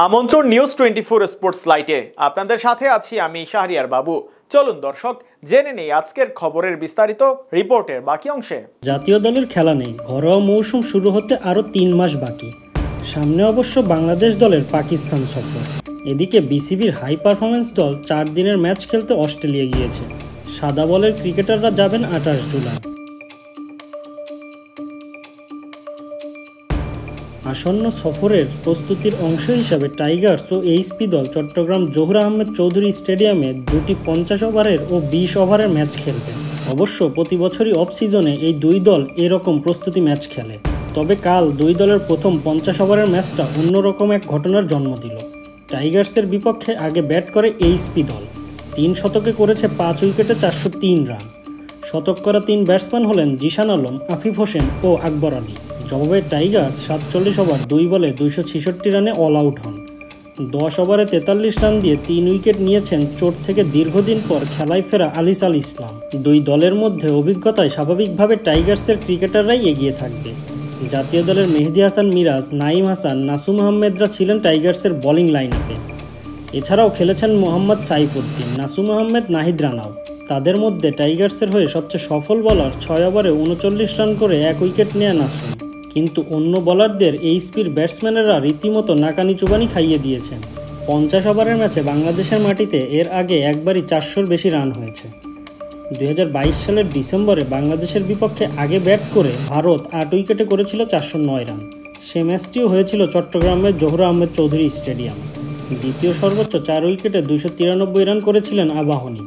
আমন্ত্রণ news 24 sports লাইটে আপনাদের সাথে আছি আমি শাহরিয়ার বাবু। চলুন দর্শক জেনে নেই আজকের খবরের বিস্তারিত রিপোর্টের বাকি অংশে। জাতীয় দলের খেলা নেই, ঘরোয়া মৌসুম শুরু হতে আরও 3 মাস বাকি। সামনে অবশ্য বাংলাদেশ দলের পাকিস্তান সফর। এদিকে বিসিবির হাই পারফরমেন্স দল 4 দিনের ম্যাচ খেলতে অস্ট্রেলিয়া গিয়েছে। সাদা বলের ক্রিকেটাররা যাবেন 28 জুলাই। আসন্ন সফরের প্রস্তুতির অংশ হিসাবে টাইগার্স ও এইচপি দল চট্টগ্রাম জহুর আহমেদ চৌধুরী স্টেডিয়ামে দুটি 50 ওভারের ও 20 ওভারের ম্যাচ খেলবে। অবশ্য প্রতি বছরই অফ সিজনে এই দুই দল এরকম প্রস্তুতি ম্যাচ খেলে। তবে কাল দুই দলের প্রথম 50 ওভারের ম্যাচটা অন্যরকম এক ঘটনার জন্ম দিল। টাইগার্সের বিপক্ষে আগে ব্যাট করে এইচপি দল। 3 শতকে করেছে 5 উইকেটে 403 রান। শতক করা 3 ব্যাটসম্যান হলেন জিশান আলম, আফিফ হোসেন ও আকবর আলী। জবাবে টাইগার্স 47 ওভার 2 বলে 266 রানে অল আউট হন। 10 ওভারে 43 রান দিয়ে 3 উইকেট নিয়েছেন চোট থেকে দীর্ঘদিন পর খেলায় ফেরা আলিস আল ইসলাম। দুই দলের মধ্যে অভিজ্ঞতায় স্বাভাবিকভাবে টাইগার্সের ক্রিকেটাররাই এগিয়ে থাকবে। জাতীয় দলের মেহেদী হাসান মিরাজ, নাঈম হাসান, নাসুম আহমেদরা ছিলেন টাইগার্সের বোলিং লাইন আপে। এছাড়াও খেলেছেন মোহাম্মদ সাইফুদ্দিন, নাসুম আহমেদ, নাহিদ রানাও। তাদের মধ্যে টাইগার্সের হয়ে সবচেয়ে সফল বোলার 6 ওভারে 39 রান করে 1 উইকেট নেয়া নাসুম। কিন্তু অন্য বোলারদের এইচপির ব্যাটসম্যানেরা রীতিমতো নাকানি চুবানি খাইয়ে দিয়েছেন। 50 ওভারের ম্যাচে বাংলাদেশের মাটিতে এর আগে একবারই 400-র বেশি রান হয়েছে। 2022 সালের ডিসেম্বরে বাংলাদেশের বিপক্ষে আগে ব্যাট করে ভারত 8 উইকেটে করেছিল 409 রান। সে ম্যাচটিও হয়েছিল চট্টগ্রামের জহুর আহমেদ চৌধুরী স্টেডিয়াম। দ্বিতীয় সর্বোচ্চ 4 উইকেটে 293 রান করেছিলেন আবাহনী।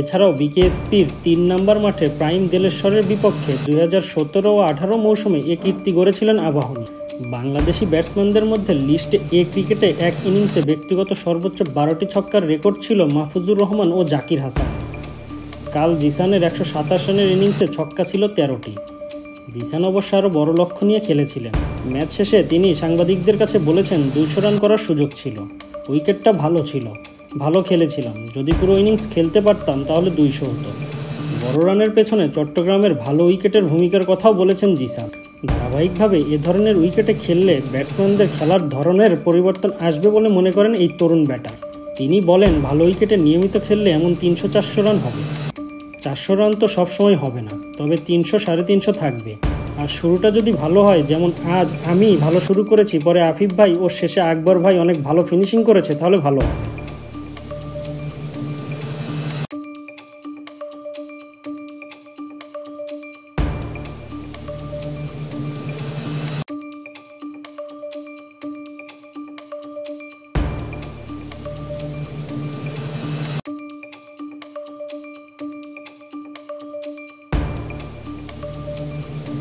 এছাড়াও বিকেএসপির 3 নম্বর মাঠে প্রাইম দেলেশ্বরের বিপক্ষে 2017 ও 18 মৌসুমে এ কীর্তি গড়েছিলেন আবাহনী। বাংলাদেশি ব্যাটসম্যানদের মধ্যে লিস্টে এ ক্রিকেটে এক ইনিংসে ব্যক্তিগত সর্বোচ্চ 12টি ছক্কার রেকর্ড ছিল মাহফুজুর রহমান ও জাকির হাসান। কাল জিসানের 127 রানের ইনিংসে ছক্কা ছিল 13টি। জিসান অবশ্য আরও বড় লক্ষ্য নিয়ে খেলেছিলেন। ম্যাচ শেষে তিনি সাংবাদিকদের কাছে বলেছেন 200 রান করার সুযোগ ছিল, উইকেটটা ভালো ছিল, ভালো খেলেছিলাম, যদি পুরো ইনিংস খেলতে পারতাম তাহলে 200 হতো। বড় রানের পেছনে চট্টগ্রামের ভালো উইকেটের ভূমিকার কথাও বলেছেন জিসান। ধারাবাহিকভাবে এ ধরনের উইকেটে খেললে ব্যাটসম্যানদের খেলার ধরনের পরিবর্তন আসবে বলে মনে করেন এই তরুণ ব্যাটার। তিনি বলেন, ভালো উইকেটে নিয়মিত খেললে এমন 300-400 রান হবে। 400 রান তো সবসময় হবে না, তবে 300-350 থাকবে। আর শুরুটা যদি ভালো হয়, যেমন আজ আমি ভালো শুরু করেছি, পরে আফিফ ভাই ও শেষে আকবর ভাই অনেক ভালো ফিনিশিং করেছে, তাহলে ভালো হবে।